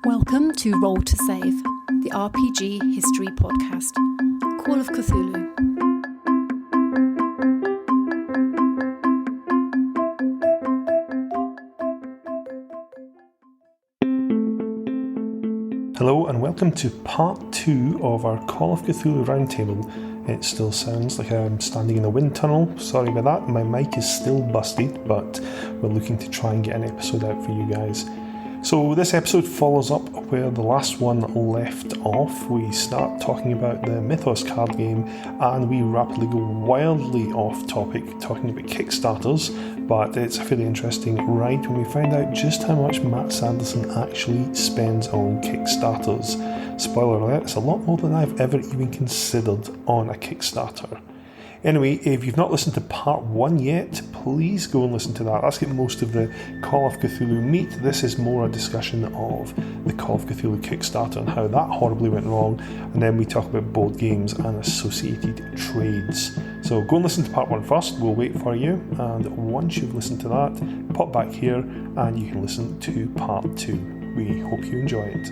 Welcome to Roll to Save, the RPG history podcast. Call of Cthulhu. Hello and welcome to part 2 of our Call of Cthulhu Roundtable. It still sounds like I'm standing in a wind tunnel, sorry about that, my mic is still busted, but we're looking to try and get an episode out for you guys. So this episode follows up where the last one left off. We start talking about the Mythos card game and we rapidly go wildly off topic talking about Kickstarters, but it's a fairly interesting ride when we find out just how much Matt Sanderson actually spends on Kickstarters. Spoiler alert, it's a lot more than I've ever even considered on a Kickstarter. Anyway, if you've not listened to part 1 yet, please go and listen to that. That's got most of the Call of Cthulhu meat. This is more a discussion of the Call of Cthulhu Kickstarter and how that horribly went wrong. And then we talk about board games and associated trades. So go and listen to part 1 first. We'll wait for you. And once you've listened to that, pop back here and you can listen to part 2. We hope you enjoy it.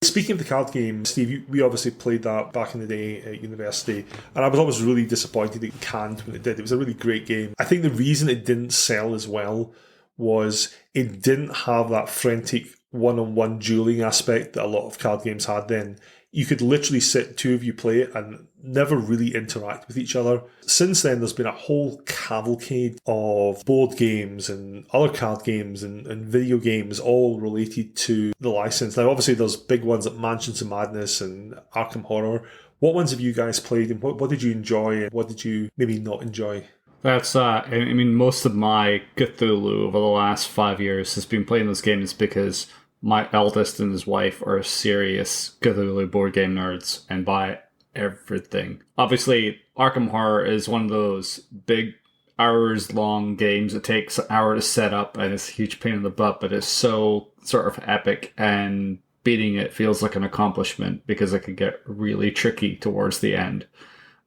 Speaking of the card game, Steve, we obviously played that back in the day at university, and I was always really disappointed it canned when it did. It was a really great game. I think the reason it didn't sell as well was it didn't have that frantic one-on-one dueling aspect that a lot of card games had then. You could literally sit, two of you play it, and never really interact with each other. Since then, there's been a whole cavalcade of board games and other card games and video games all related to the license. Now, obviously, there's big ones like Mansions of Madness and Arkham Horror. What ones have you guys played, and what did you enjoy, and what did you maybe not enjoy? That's, most of my Cthulhu over the last 5 years has been playing those games because my eldest and his wife are serious Cthulhu board game nerds and buy everything. Obviously, Arkham Horror is one of those big hours-long games. It takes an hour to set up and it's a huge pain in the butt, but it's so sort of epic and beating it feels like an accomplishment because it can get really tricky towards the end.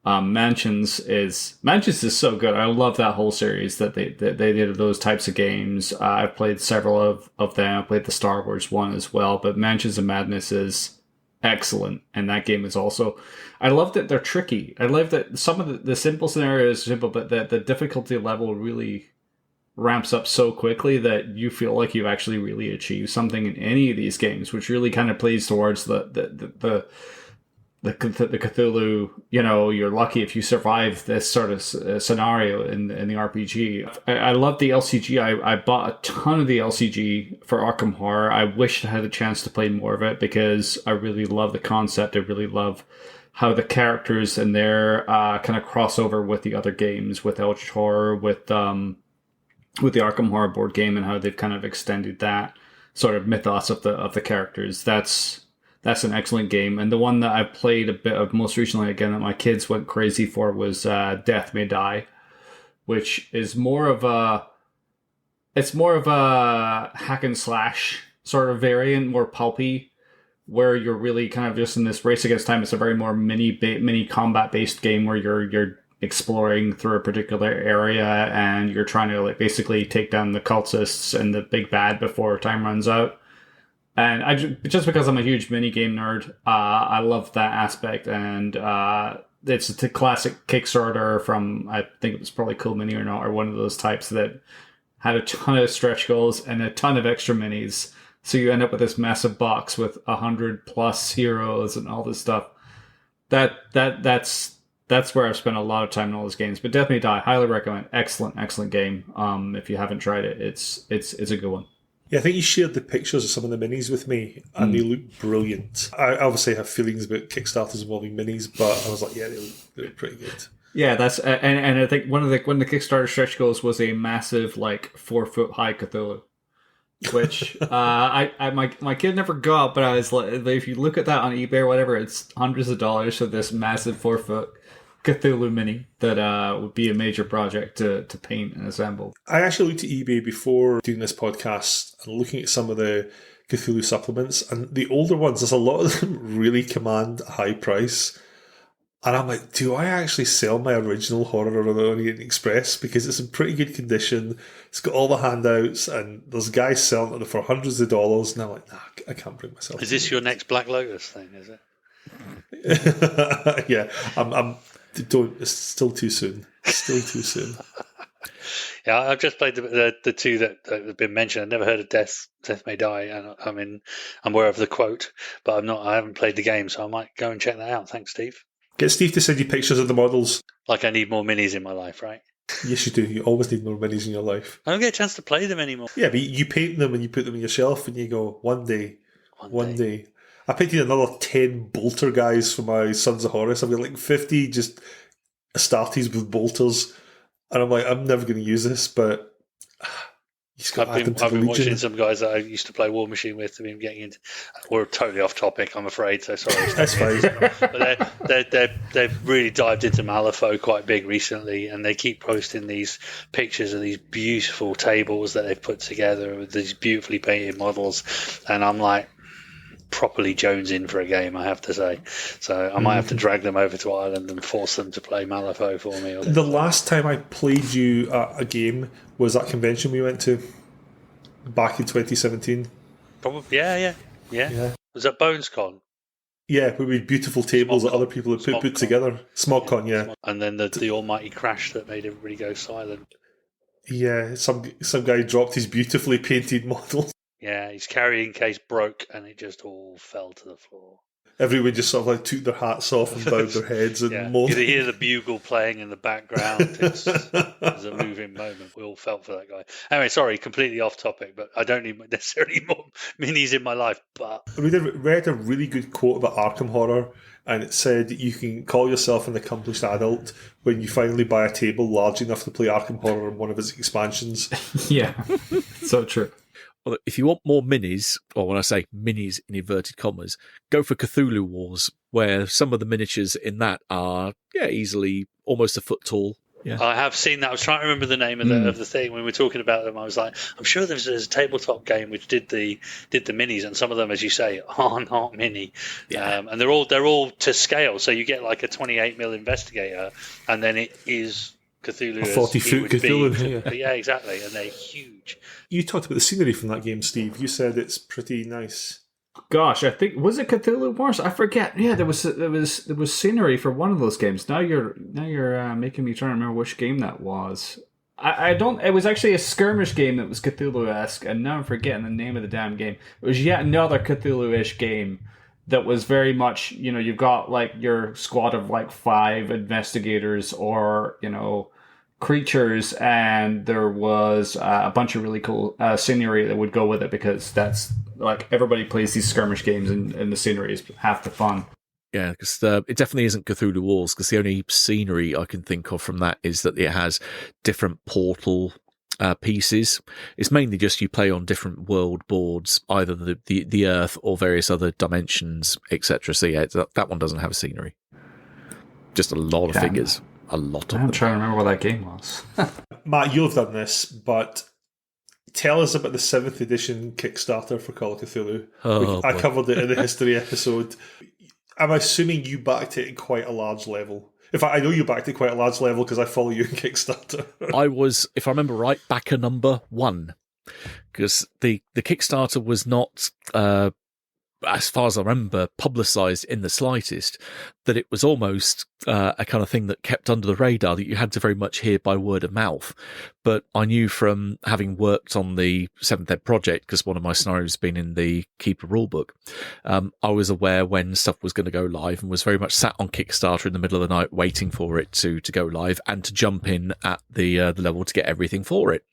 Mansions is so good. I love that whole series that they did those types of games. I've played several of them. I played the Star Wars one as well, but Mansions of Madness is excellent, and that game is also. I love that they're tricky. I love that some of the simple scenarios are simple, but that the difficulty level really ramps up so quickly that you feel like you've actually really achieved something in any of these games, which really kind of plays towards the Cthulhu, you're lucky if you survive this sort of scenario in the RPG. I love the LCG. I bought a ton of the LCG for Arkham Horror. I wish I had a chance to play more of it because I really love the concept. I really love how the characters and their kind of crossover with the other games, with Eldritch Horror, with the Arkham Horror board game, and how they've kind of extended that sort of mythos of the characters. That's an excellent game. And the one that I played a bit of most recently, again, that my kids went crazy for was Death May Die, which is more of a hack and slash sort of variant, more pulpy, where you're really kind of just in this race against time. It's a very more mini combat based game where you're exploring through a particular area and you're trying to basically take down the cultists and the big bad before time runs out. And just because I'm a huge mini game nerd, I love that aspect. And it's a classic Kickstarter from, I think it was probably Cool Mini or one of those types that had a ton of stretch goals and a ton of extra minis. So you end up with this massive box with 100 plus heroes and all this stuff. That's where I've spent a lot of time in all those games. But Death May Die, highly recommend. Excellent game. If you haven't tried it, it's a good one. Yeah, I think you shared the pictures of some of the minis with me, and they look brilliant. I obviously have feelings about Kickstarters involving minis, but I was like, yeah, they look pretty good. Yeah, that's and I think when the Kickstarter stretch goals was a massive 4-foot high Cthulhu, which my kid never got, but I was like, if you look at that on eBay or whatever, it's hundreds of dollars for this massive 4-foot Cthulhu mini that would be a major project to paint and assemble. I actually looked at eBay before doing this podcast and looking at some of the Cthulhu supplements, and the older ones, there's a lot of them really command a high price. And I'm like, do I actually sell my original Horror on the Orient Express? Because it's in pretty good condition. It's got all the handouts, and there's guys selling it for hundreds of dollars. And I'm like, nah, I can't bring myself. Is this your next Black Lotus thing? Is it? Yeah, don't. It's still too soon. Still too soon. Yeah, I've just played the two that have been mentioned. I've never heard of Death May Die, and I'm aware of the quote, but I haven't played the game, so I might go and check that out. Thanks, Steve. Get Steve to send you pictures of the models. Like I need more minis in my life, right? Yes, you do. You always need more minis in your life. I don't get a chance to play them anymore. Yeah, but you paint them and you put them on your shelf, and you go, one day. I painted another 10 bolter guys for my Sons of Horus. I've got like 50 just Astartes with bolters. And I'm like, I'm never going to use this, but I've been watching some guys that I used to play War Machine with. I've been getting into. We're totally off topic, I'm afraid. So sorry. That's fine. But they've really dived into Malifaux quite big recently, and they keep posting these pictures of these beautiful tables that they've put together with these beautifully painted models, and I'm like, properly jonesing for a game, I have to say. So I might have to drag them over to Ireland and force them to play Malifaux for me. The last time I played you at a game was that convention we went to back in 2017. Probably, yeah. Was that BonesCon? Yeah, with beautiful tables that other people had put together. SmogCon, yeah. And then the almighty crash that made everybody go silent. Yeah, some guy dropped his beautifully painted model. Yeah, his carrying case broke and it just all fell to the floor. Everyone just sort of like took their hats off and bowed their heads and moaned. You could hear the bugle playing in the background. It was a moving moment. We all felt for that guy. Anyway, sorry, completely off topic, but I don't need necessarily more minis in my life. But I read a really good quote about Arkham Horror, and it said that you can call yourself an accomplished adult when you finally buy a table large enough to play Arkham Horror in one of its expansions. Yeah, so true. Well, if you want more minis, or when I say minis in inverted commas, go for Cthulhu Wars, where some of the miniatures in that are easily almost a foot tall. Yeah, I have seen that. I was trying to remember the name of the thing when we were talking about them. I was like, I'm sure there's a tabletop game which did the minis, and some of them, as you say, are not mini. Yeah. And they're all to scale. So you get like a 28mm investigator, and then it is Cthulhu, a 40-foot Cthulhu. Yeah, exactly, and they're huge. You talked about the scenery from that game, Steve. You said it's pretty nice. Gosh, I think, was it Cthulhu Wars? I forget. Yeah, there was scenery for one of those games. Now you're making me try to remember which game that was. I don't. It was actually a skirmish game that was Cthulhu-esque, and now I'm forgetting the name of the damn game. It was yet another Cthulhu-ish game that was very much, you've got like your squad of like 5 investigators or creatures, and there was a bunch of really cool scenery that would go with it, because that's like everybody plays these skirmish games, and the scenery is half the fun. Yeah, because it definitely isn't Cthulhu Wars, because the only scenery I can think of from that is that it has different portal pieces. It's mainly just you play on different world boards, either the Earth or various other dimensions, etc. So yeah, that one doesn't have a scenery. Just a lot of figures. A lot of them. I'm trying to remember what that game was. Matt, you'll have done this, but tell us about the 7th edition Kickstarter for Call of Cthulhu. I covered it in the history episode. I'm assuming you backed it at quite a large level. In fact, I know you backed it quite a large level because I follow you in Kickstarter. I was, if I remember right, backer number 1. Because the Kickstarter was not, as far as I remember, publicised in the slightest, that it was almost a kind of thing that kept under the radar, that you had to very much hear by word of mouth. But I knew from having worked on the 7th Ed project, because one of my scenarios has been in the Keeper rulebook, I was aware when stuff was going to go live, and was very much sat on Kickstarter in the middle of the night waiting for it to go live and to jump in at the level to get everything for it.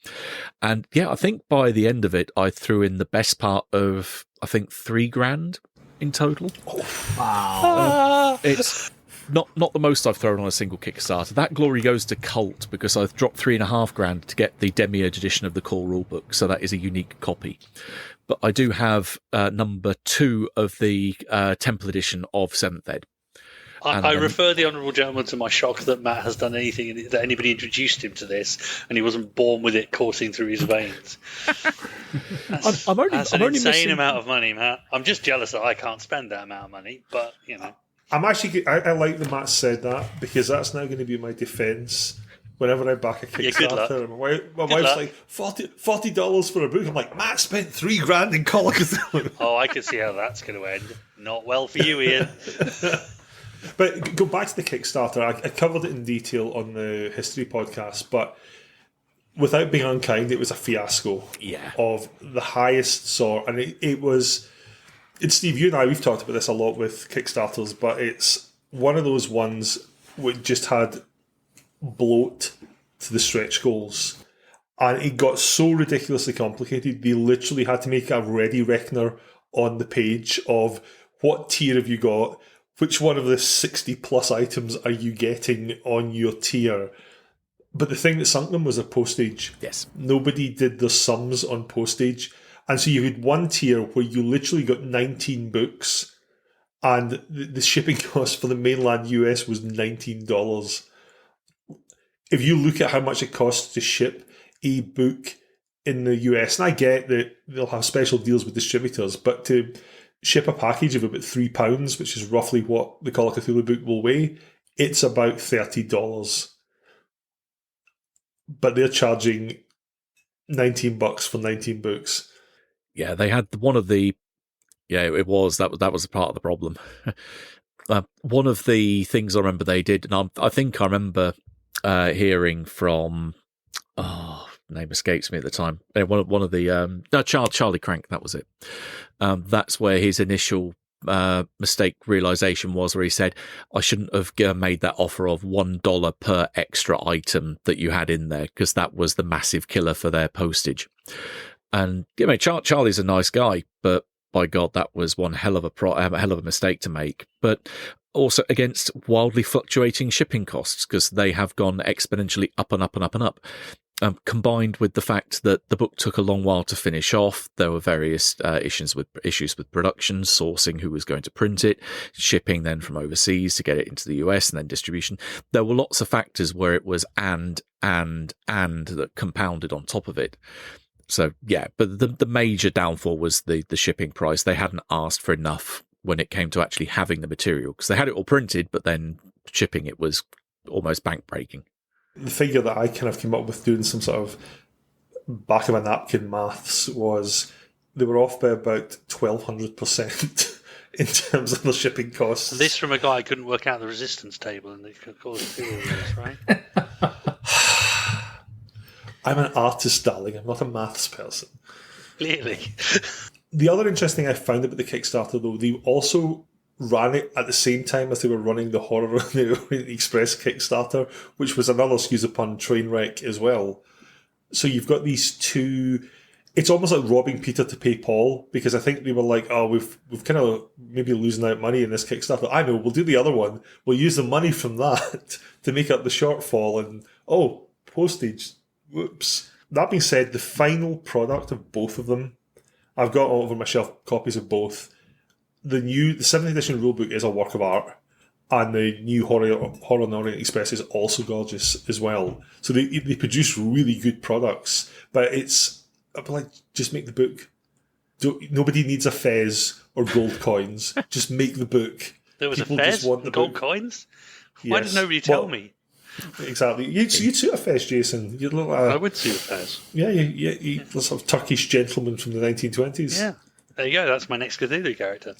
And yeah, I think by the end of it, I threw in the best part of, I think, $3,000 in total. Oh, wow. It's not the most I've thrown on a single Kickstarter. That glory goes to Cult, because I've dropped $3,500 to get the Demiurge edition of the core rulebook, so that is a unique copy. But I do have number 2 of the Temple edition of 7th Ed. I refer the honourable gentleman to my shock that Matt has done anything, that anybody introduced him to this, and he wasn't born with it coursing through his veins. That's an insane amount of money, Matt. I'm just jealous that I can't spend that amount of money, but I'm actually. I like that Matt said that, because that's now going to be my defence. Whenever I back a Kickstarter, my wife's like, $40 for a book. I'm like, Matt spent $3,000 in Call of Cthulhu. Oh, I can see how that's going to end. Not well for you, Ian. But go back to the Kickstarter. I covered it in detail on the history podcast, but without being unkind, it was a fiasco of the highest sort. And it was... And Steve, you and I, we've talked about this a lot with Kickstarters, but it's one of those ones which just had bloat to the stretch goals. And it got so ridiculously complicated, they literally had to make a ready reckoner on the page of what tier have you got, which one of the 60 plus items are you getting on your tier. But the thing that sunk them was their postage. Yes. Nobody did the sums on postage. And so you had one tier where you literally got 19 books, and the shipping cost for the mainland US was $19. If you look at how much it costs to ship a book in the US, and I get that they'll have special deals with distributors, but to ship a package of about £3, which is roughly what the Call of Cthulhu book will weigh, it's about $30. But they're charging $19 for 19 books. Yeah, they had one of the... Yeah, it was. That was part of the problem. One of the things I remember they did, and I think I remember hearing from... name escapes me at the time. One of the... Charlie Crank, that was it. That's where his initial mistake realization was, where he said, I shouldn't have made that offer of $1 per extra item that you had in there, because that was the massive killer for their postage. And Charlie's a nice guy, but by God, that was one hell of a mistake to make. But also against wildly fluctuating shipping costs, because they have gone exponentially up and up and up and up. Combined with the fact that the book took a long while to finish off, there were various issues with production, sourcing who was going to print it, shipping then from overseas to get it into the US, and then distribution. There were lots of factors where it was and that compounded on top of it. So yeah, but the major downfall was the shipping price. They hadn't asked for enough when it came to actually having the material, because they had it all printed, but then shipping it was almost bank breaking. The figure that I kind of came up with doing some sort of back of a napkin maths was they were off by about 1,200% in terms of the shipping costs. This from a guy who couldn't work out the resistance table in the Call of Cthulhu, right? I'm an artist, darling. I'm not a maths person. Clearly. The other interesting thing I found about the Kickstarter, though, they also ran it at the same time as they were running the Horror on the Orient Express Kickstarter, which was another, excuse the pun, train wreck as well. So you've got these two... It's almost like robbing Peter to pay Paul, because I think they were like, oh, we've kind of maybe losing out money in this Kickstarter. I know, we'll do the other one. We'll use the money from that to make up the shortfall, and, postage. Whoops. That being said, the final product of both of them, I've got all over my shelf copies of both. The 7th edition rulebook is a work of art, and the new Horror on the Orient Express is also gorgeous as well. So they produce really good products, but I'd be like, just make the book. Nobody needs a fez or gold coins. Just make the book. There was People a fez just want the gold book. Coins? Why did nobody tell me? Exactly. You'd suit a fez, Jason. You'd look like I would suit a fez. Yeah, you're sort of Turkish gentleman from the 1920s. Yeah. There you go. That's my next Cthulhu character.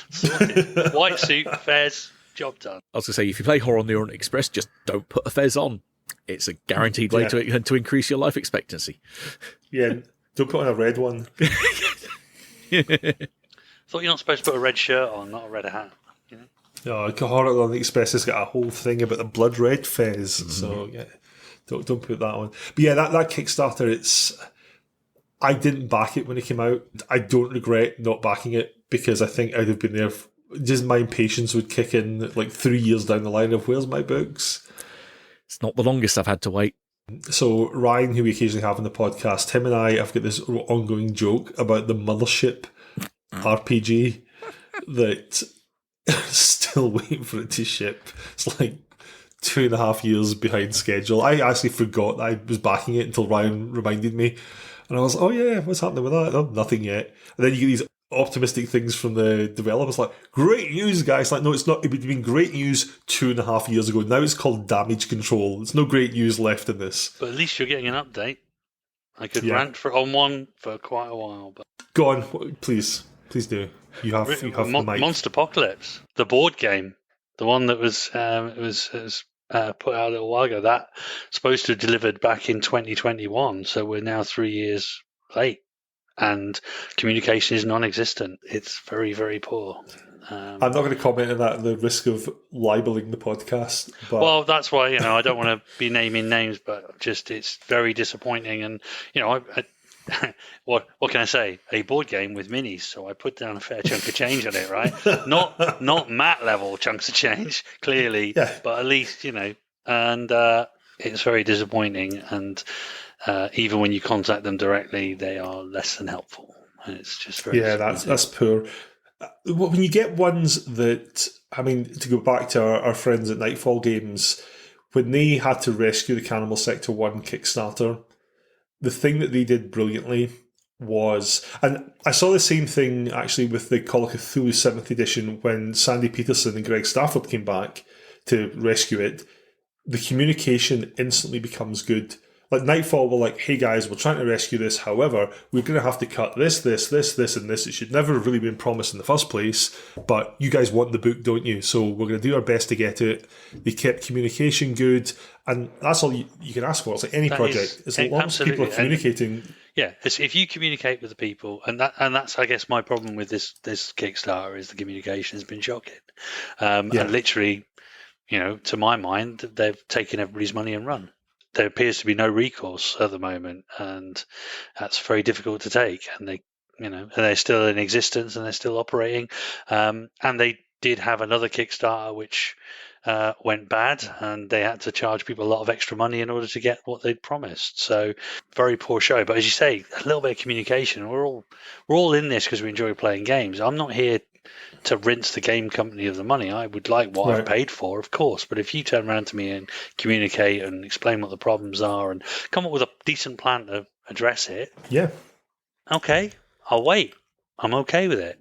Sorted. White suit, fez, job done. I was going to say, if you play Horror on the Orient Express, just don't put a fez on. It's a guaranteed way to increase your life expectancy. Yeah, don't put on a red one. Thought you're not supposed to put a red shirt on, not a red hat. You know? No, Horror on the Express has got a whole thing about the blood red fez, so yeah, don't put that on. But yeah, that Kickstarter, I didn't back it when it came out. I don't regret not backing it, because I think I'd have been there. Just my impatience would kick in like 3 years down the line of where's my books. It's not the longest I've had to wait. So Ryan, who we occasionally have on the podcast, him and I have got this ongoing joke about the Mothership RPG that still waiting for it to ship. It's like 2.5 years behind schedule. I actually forgot that I was backing it until Ryan reminded me. And I was, oh yeah, what's happening with that? Oh, nothing yet. And then you get these optimistic things from the developers, like, great news, guys. Like, no, it's not. It would have been great news 2.5 years ago. Now it's called damage control. There's no great news left in this. But at least you're getting an update. I could rant on one for quite a while. But go on, please do. You have the mic. Monster Apocalypse, the board game, the one that was put out a little while ago. That supposed to have delivered back in 2021. So we're now 3 years late. And communication is non-existent. It's very, very poor. I'm not going to comment on that at the risk of libeling the podcast. But... Well, that's why, I don't want to be naming names, but just it's very disappointing. And, what can I say? A board game with minis, so I put down a fair chunk of change on it, right? Not Matt level chunks of change, clearly, but at least, and it's very disappointing. And even when you contact them directly, they are less than helpful. And it's just very that's poor. When you get ones that, to go back to our friends at Nightfall Games, when they had to rescue the Cannibal Sector 1 Kickstarter, the thing that they did brilliantly was, and I saw the same thing actually with the Call of Cthulhu 7th edition when Sandy Peterson and Greg Stafford came back to rescue it, the communication instantly becomes good. Like Nightfall were like, hey guys, we're trying to rescue this, however, we're going to have to cut this, and this. It should never have really been promised in the first place, but you guys want the book, don't you? So we're going to do our best to get it. They kept communication good, and that's all you can ask for. It's like any project. As long as people are communicating... If you communicate with the people, and that's, I guess, my problem with this Kickstarter is the communication has been shocking. And literally, to my mind, they've taken everybody's money and run. There appears to be no recourse at the moment, and that's very difficult to take. And they're still in existence and they're still operating. And they did have another Kickstarter which went bad, and they had to charge people a lot of extra money in order to get what they'd promised. So very poor show. But as you say, a little bit of communication. We're all in this because we enjoy playing games. I'm not here to rinse the game company of the money. I would like what I've paid for, of course. But if you turn around to me and communicate and explain what the problems are and come up with a decent plan to address it, okay, I'll wait. I'm okay with it,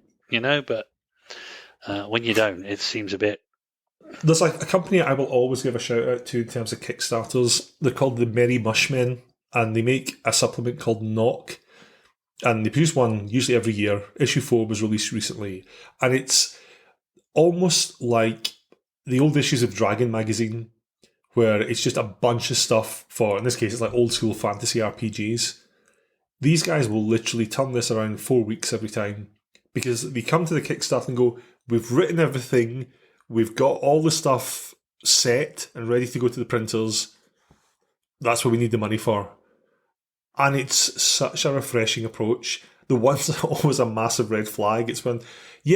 But when you don't, it seems a bit. There's like a company I will always give a shout out to in terms of Kickstarters. They're called the Merry Mushmen, and they make a supplement called Knock. And they produce one usually every year. Issue 4 was released recently. And it's almost like the old issues of Dragon magazine, where it's just a bunch of stuff for, in this case, it's like old school fantasy RPGs. These guys will literally turn this around 4 weeks every time, because they come to the Kickstarter and go, we've written everything, we've got all the stuff set and ready to go to the printers. That's what we need the money for. And it's such a refreshing approach. The ones that are always a massive red flag, it's when,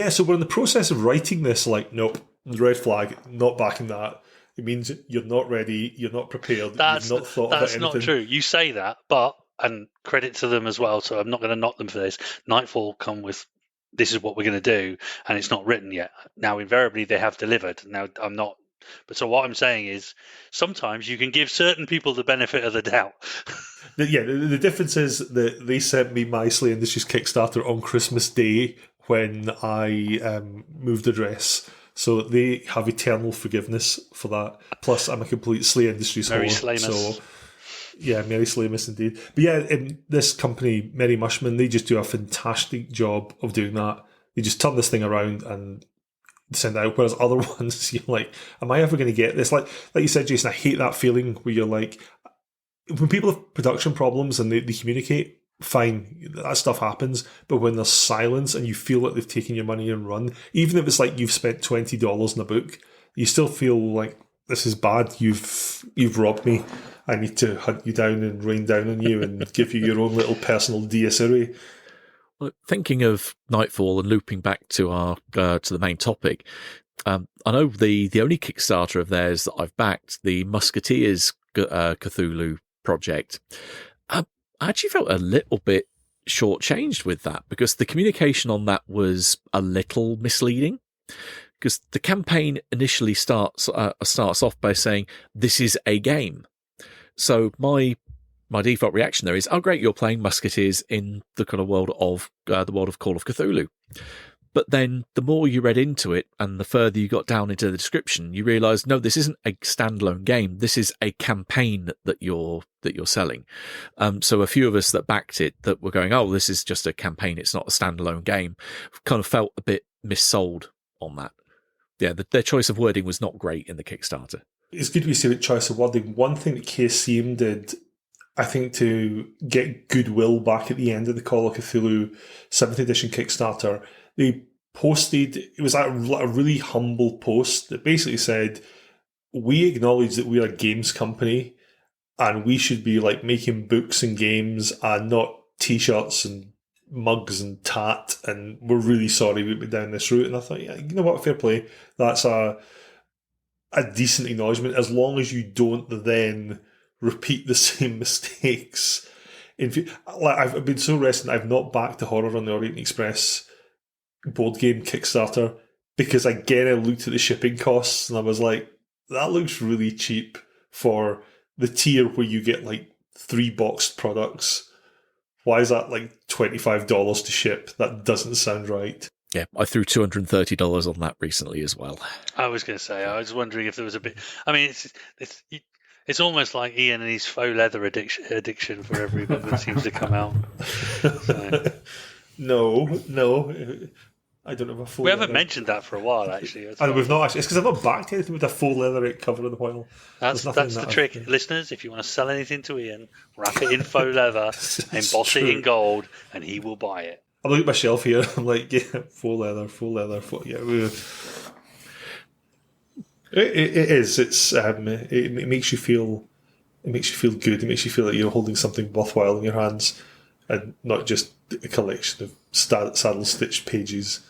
so we're in the process of writing this, like, nope, red flag, not backing that. It means you're not ready, you're not prepared, you've not thought about anything. That's not true. You say that, but, and credit to them as well, so I'm not going to knock them for this, Nightfall come with, this is what we're going to do, and it's not written yet. Now, invariably, they have delivered. Now, I'm not. But so what I'm saying is sometimes you can give certain people the benefit of the doubt. The difference is that they sent me my Slay Industries Kickstarter on Christmas Day when I moved address. So they have eternal forgiveness for that. Plus, I'm a complete Slay Industries Merry whore. Slaymas. So, Merry Slaymas indeed. But in this company, Merry Mushman, they just do a fantastic job of doing that. They just turn this thing around and send it out, whereas other ones, you're like, am I ever going to get this? Like you said, Jason, I hate that feeling where you're like, when people have production problems and they communicate, fine, that stuff happens, but when there's silence and you feel like they've taken your money and run, even if it's like you've spent $20 in a book, you still feel like, this is bad, you've robbed me, I need to hunt you down and rain down on you and give you your own little personal Dies Irae. Well, thinking of Nightfall and looping back to our to the main topic, I know the only Kickstarter of theirs that I've backed, the Musketeers Cthulhu project, I actually felt a little bit shortchanged with that, because the communication on that was a little misleading. Because the campaign initially starts off by saying, this is a game. So my my default reaction there is, oh great, you're playing musketeers in the kind of world of Call of Cthulhu. But then the more you read into it and the further you got down into the description, you realise, no, this isn't a standalone game. This is a campaign that you're selling. So a few of us that backed it that were going, oh, this is just a campaign. It's not a standalone game. Kind of felt a bit missold on that. Yeah, their choice of wording was not great in the Kickstarter. It's good we see the choice of wording. One thing that KSCM did, I think, to get goodwill back at the end of the Call of Cthulhu 7th edition Kickstarter, they posted, it was a really humble post that basically said, we acknowledge that we're a games company and we should be like making books and games and not t-shirts and mugs and tat, and we're really sorry we went down this route. And I thought, yeah, you know what, fair play. That's a decent acknowledgement, as long as you don't then repeat the same mistakes. I've been so resistant, I've not backed the Horror on the Orient Express board game Kickstarter, because again I looked at the shipping costs and I was like, that looks really cheap for the tier where you get like 3 boxed products. Why is that like $25 to ship? That doesn't sound right. Yeah, I threw $230 on that recently as well. I was going to say, I was wondering if there was a bit. I mean, it's almost like Ian and his faux leather addiction for every book that seems to come out. So. No, I don't have a full. We haven't mentioned that for a while, actually. And we've not actually. It's because I've not backed anything with a full leather cover in a while. That's the trick, listeners. If you want to sell anything to Ian, wrap it in faux leather, emboss it in gold, and he will buy it. I look at my shelf here. I'm like, yeah, full leather. Yeah, it is. It's it makes you feel. It makes you feel good. It makes you feel like you're holding something worthwhile in your hands, and not just a collection of saddle-stitched pages.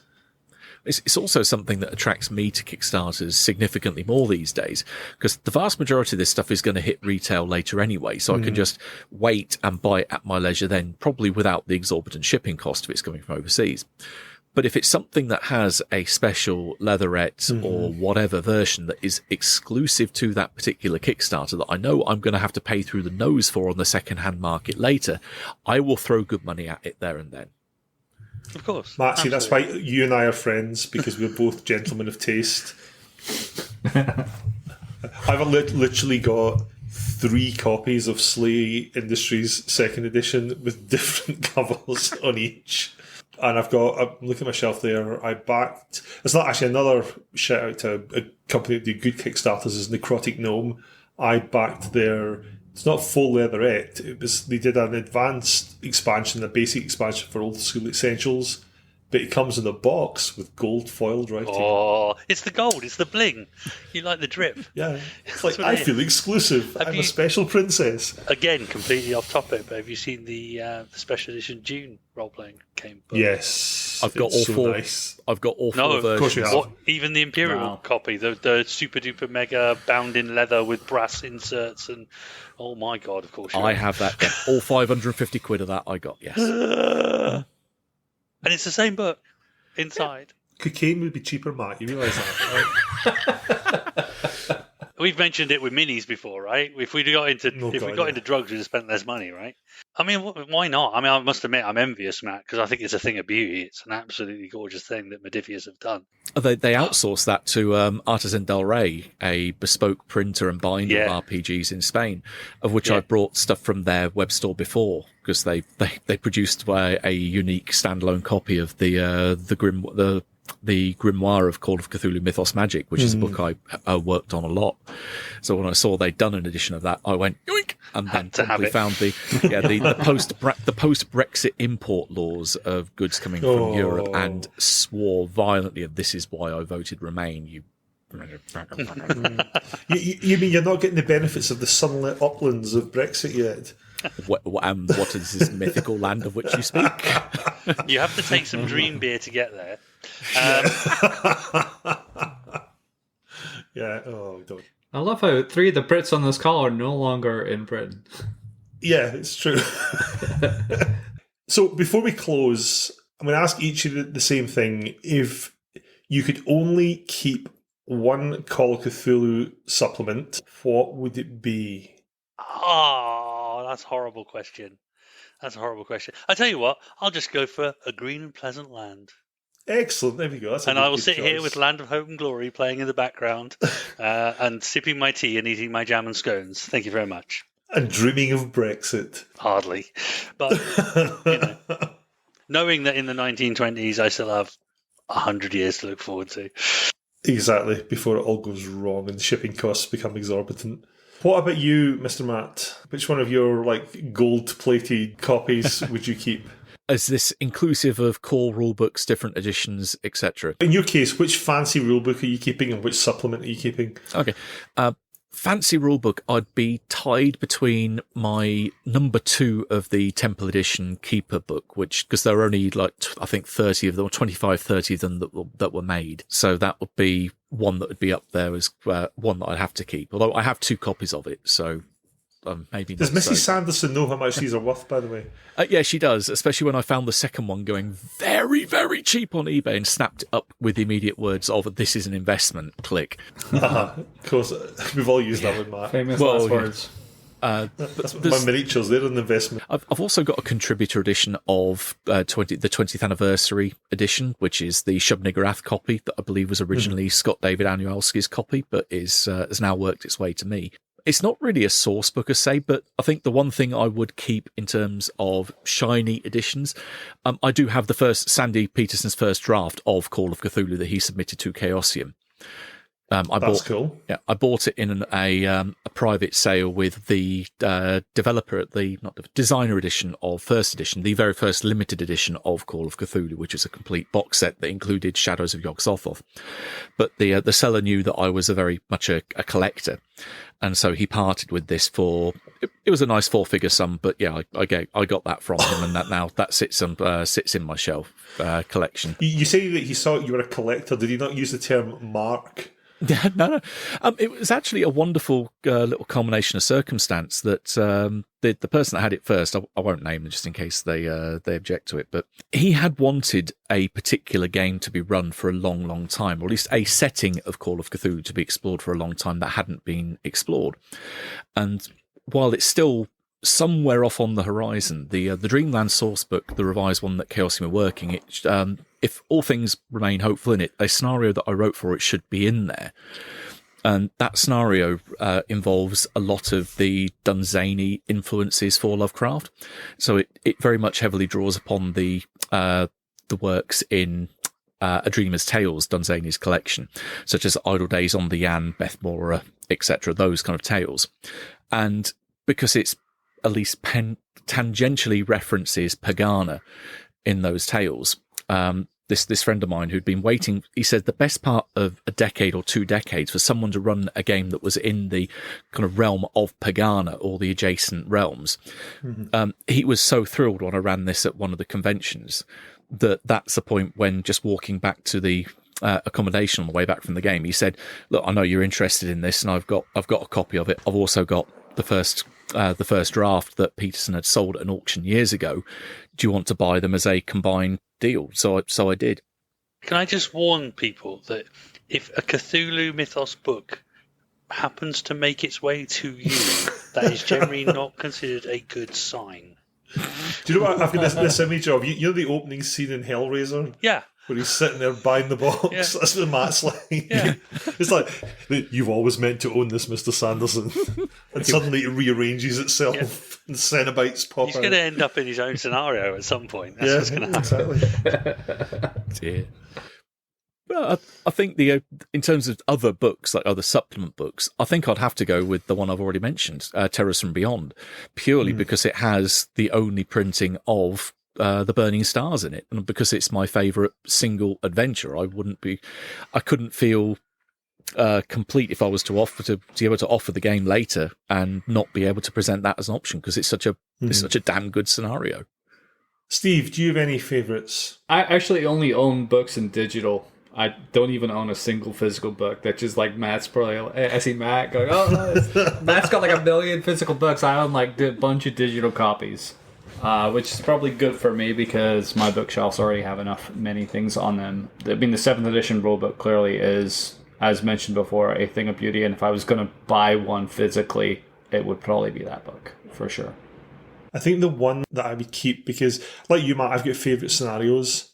It's also something that attracts me to Kickstarters significantly more these days, because the vast majority of this stuff is going to hit retail later anyway, so I can just wait and buy it at my leisure then, probably without the exorbitant shipping cost if it's coming from overseas. But if it's something that has a special leatherette or whatever version that is exclusive to that particular Kickstarter that I know I'm going to have to pay through the nose for on the second-hand market later, I will throw good money at it there and then. Of course. Matt, see, that's why you and I are friends, because we're both gentlemen of taste. I've literally got 3 copies of Slay Industries 2nd edition with different covers on each. And I'm looking at my shelf there, I backed, it's not actually another shout out to a company that do good Kickstarters, is Necrotic Gnome. I backed it's not full leatherette, they did an advanced expansion, a basic expansion for Old School Essentials, but it comes in a box with gold foiled writing. Oh, it's the gold, it's the bling. You like the drip. Yeah, it's like, I feel exclusive. I'm a special princess. Again, completely off topic, but have you seen the special edition Dune role-playing game book? Yes. I've got all 4. Nice. I've got all 4 versions. Of course you have. Even the Imperial copy, the super duper mega bound in leather with brass inserts, and oh my god, of course you I have that. Yeah. All 550 quid of that I got, yes. And it's the same book inside. Cocaine would be cheaper, Matt. You realise that, right? We've mentioned it with minis before, right? If we got into into drugs, we'd have spent less money, right? I mean, why not? I mean, I must admit, I'm envious, Matt, because I think it's a thing of beauty. It's an absolutely gorgeous thing that Modifius have done. They outsourced that to Artisan del Rey, a bespoke printer and binder of RPGs in Spain, of which I brought stuff from their web store before, because they produced a unique standalone copy of the Grimoire of Call of Cthulhu Mythos Magic, which is a book I worked on a lot. So when I saw they'd done an edition of that, I went yoink, and then promptly found the post-Brexit import laws of goods coming from Europe, and swore violently, and this is why I voted Remain. You mean you're not getting the benefits of the sunlit uplands of Brexit yet? What is this mythical land of which you speak? You have to take some dream beer to get there. Yeah. Oh, don't. I love how 3 of the Brits on this call are no longer in Britain. Yeah, it's true. So before we close, I'm going to ask each of you the same thing. If you could only keep one Call of Cthulhu supplement, what would it be? Oh, that's a horrible question. That's a horrible question. I tell you what, I'll just go for A Green and Pleasant Land. Excellent. There we go. And I will sit here with Land of Hope and Glory playing in the background and sipping my tea and eating my jam and scones. Thank you very much. And dreaming of Brexit. Hardly. But, knowing that in the 1920s I still have 100 years to look forward to. Exactly, before it all goes wrong and shipping costs become exorbitant. What about you, Mr. Matt? Which one of your gold-plated copies would you keep? Is this inclusive of core rulebooks, different editions, etc.? In your case, which fancy rulebook are you keeping and which supplement are you keeping? Okay. Fancy rulebook, I'd be tied between my number 2 of the Temple Edition Keeper book, because there are only, I think 30 of them, or 25, 30 of them that were made. So that would be one that would be up there as one that I'd have to keep. Although I have 2 copies of it, so maybe not. Does Mrs. Sanderson know how much these are worth, by the way? Yeah, she does, especially when I found the second one going very, very cheap on eBay and snapped it up with the immediate words of, "This is an investment," click. Of course, we've all used that one, Matt. Famous last words. That's my miniatures, they're an investment. I've also got a contributor edition of the 20th anniversary edition, which is the Shub-Niggurath copy that I believe was originally Scott David Anualski's copy, but has now worked its way to me. It's not really a source book, I say, but I think the one thing I would keep in terms of shiny editions, I do have the first Sandy Peterson's first draft of Call of Cthulhu that he submitted to Chaosium. That's cool. Yeah, I bought it in a private sale with the developer at designer edition of first edition, the very first limited edition of Call of Cthulhu, which is a complete box set that included Shadows of Yog-Sothoth. But the seller knew that I was very much a collector, and so he parted with this for. It was a nice 4-figure sum, but yeah, I got that from him, and that sits in my shelf collection. You say that he saw you were a collector. Did he not use the term mark? Yeah, no. It was actually a wonderful little culmination of circumstance that the person that had it first, I won't name them just in case they object to it, but he had wanted a particular game to be run for a long, long time, or at least a setting of Call of Cthulhu to be explored for a long time that hadn't been explored. And while it's still somewhere off on the horizon, the Dreamland source book, the revised one that Chaosium are working, if all things remain hopeful in it, a scenario that I wrote for it should be in there. And that scenario involves a lot of the Dunsany influences for Lovecraft. So it very much heavily draws upon the works in A Dreamer's Tales, Dunsany's collection, such as Idle Days on the Yann, Bethmora, etc., those kind of tales. And because it's at least tangentially references Pagana in those tales, this friend of mine who'd been waiting, he said the best part of a decade or 2 decades for someone to run a game that was in the kind of realm of Pagana or the adjacent realms. Mm-hmm. He was so thrilled when I ran this at one of the conventions that's the point when, just walking back to the accommodation on the way back from the game, he said, "Look, I know you're interested in this, and I've got a copy of it. I've also got the first draft that Peterson had sold at an auction years ago. Do you want to buy them as a combined deal?" So I did. Can I just warn people that if a Cthulhu Mythos book happens to make its way to you, that is generally not considered a good sign. Do you know what I've got this image of? You know the opening scene in Hellraiser? Yeah. Where he's sitting there buying the box. Yeah. That's what Matt's like. Yeah. It's like, "You've always meant to own this, Mr. Sanderson." And suddenly it rearranges itself and Cenobites pop out. He's going to end up in his own scenario at some point. That's what's going to happen. Exactly. Well, I think in terms of other books, like other supplement books, I think I'd have to go with the one I've already mentioned, Terrors from Beyond, purely because it has the only printing of the Burning Stars in it, and because it's my favourite single adventure, I couldn't feel complete if I was to be able to offer the game later and not be able to present that as an option, because it's such a damn good scenario. Steve, do you have any favourites? I actually only own books in digital. I don't even own a single physical book. That's just like Matt's probably. I see Matt going, "Oh, Matt's got like 1 million physical books. I own like a bunch of digital copies." Which is probably good for me because my bookshelves already have many things on them. I mean, the 7th edition rulebook clearly is, as mentioned before, a thing of beauty. And if I was going to buy one physically, it would probably be that book, for sure. I think the one that I would keep, because like you, Matt, I've got favourite scenarios,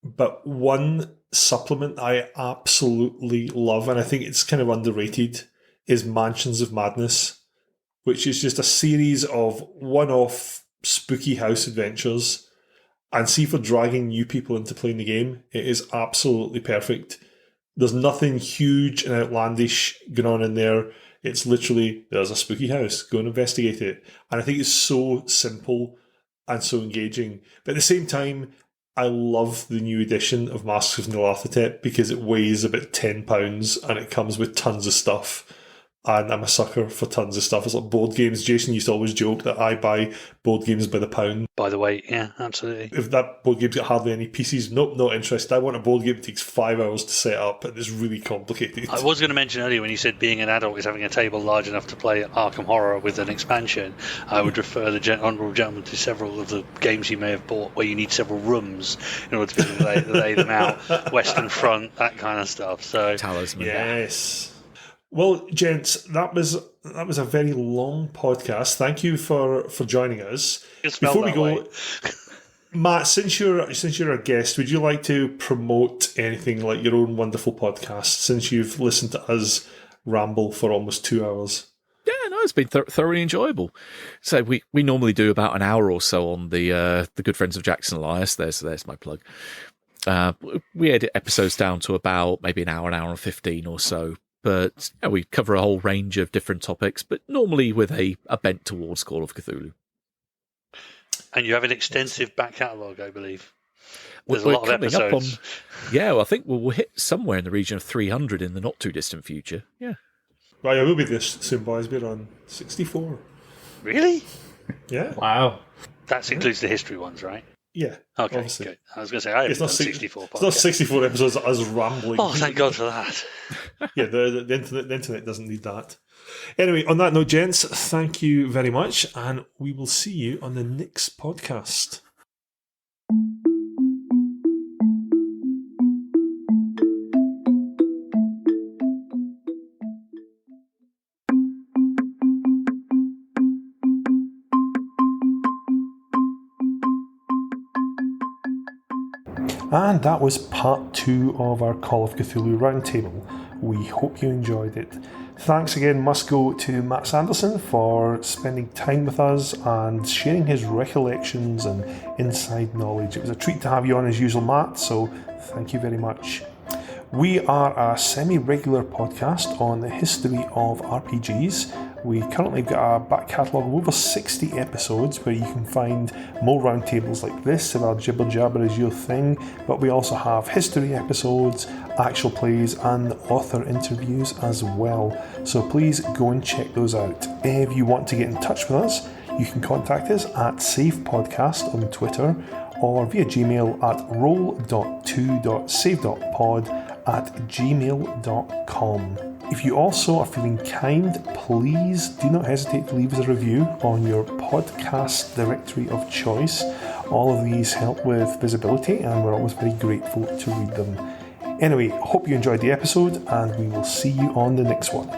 but one supplement I absolutely love, and I think it's kind of underrated, is Mansions of Madness, which is just a series of one-off spooky house adventures. And see, for dragging new people into playing the game, it is absolutely perfect. There's nothing huge and outlandish going on in there. It's literally, there's a spooky house, go and investigate it. And I think it's so simple and so engaging. But at the same time, I love the new edition of Masks of Nyarlathotep because it weighs about £10 and it comes with tons of stuff. And I'm a sucker for tons of stuff. It's like board games. Jason used to always joke that I buy board games by the pound. By the way, yeah, absolutely. If that board game's got hardly any pieces, nope, not interested. I want a board game that takes 5 hours to set up and it's really complicated. I was going to mention earlier when you said being an adult is having a table large enough to play Arkham Horror with an expansion. I would refer the honourable gentleman to several of the games you may have bought where you need several rooms in order to be able to lay them out. Western Front, that kind of stuff. So Talisman. Yes. Well, gents, that was a very long podcast. Thank you for joining us. Before we go, Matt, since you're a guest, would you like to promote anything like your own wonderful podcast? Since you've listened to us ramble for almost 2 hours. Yeah, no, it's been thoroughly enjoyable. So we normally do about an hour or so on the Good Friends of Jackson Elias. There's my plug. We edit episodes down to about maybe an hour and 15 or so. But we cover a whole range of different topics, but normally with a bent towards Call of Cthulhu. And you have an extensive back catalogue, I believe. There's We're a lot of episodes. I think we'll hit somewhere in the region of 300 in the not too distant future. Yeah. Right, I will be this soon, boys. We're on 64. Really? Yeah. Wow. That includes the history ones, right? Yeah. Okay, obviously. good. I was going to say, I haven't done 64 podcasts. It's not 64 episodes of us rambling. Oh, thank God for that. Yeah, the internet doesn't need that. Anyway, on that note, gents, thank you very much, and we will see you on the next podcast. And that was part 2 of our Call of Cthulhu Roundtable. We hope you enjoyed it. Thanks again must go to Matt Sanderson for spending time with us and sharing his recollections and inside knowledge. It was a treat to have you on as usual, Matt, so thank you very much. We are a semi-regular podcast on the history of RPGs. We currently got a back catalogue of over 60 episodes where you can find more roundtables like this if our jibber jabber is your thing, but we also have history episodes, actual plays and author interviews as well. So please go and check those out. If you want to get in touch with us, you can contact us at SavePodcast on Twitter or via Gmail at roll.2.save.pod@gmail.com. If you also are feeling kind, please do not hesitate to leave us a review on your podcast directory of choice. All of these help with visibility and we're always very grateful to read them. Anyway, hope you enjoyed the episode and we will see you on the next one.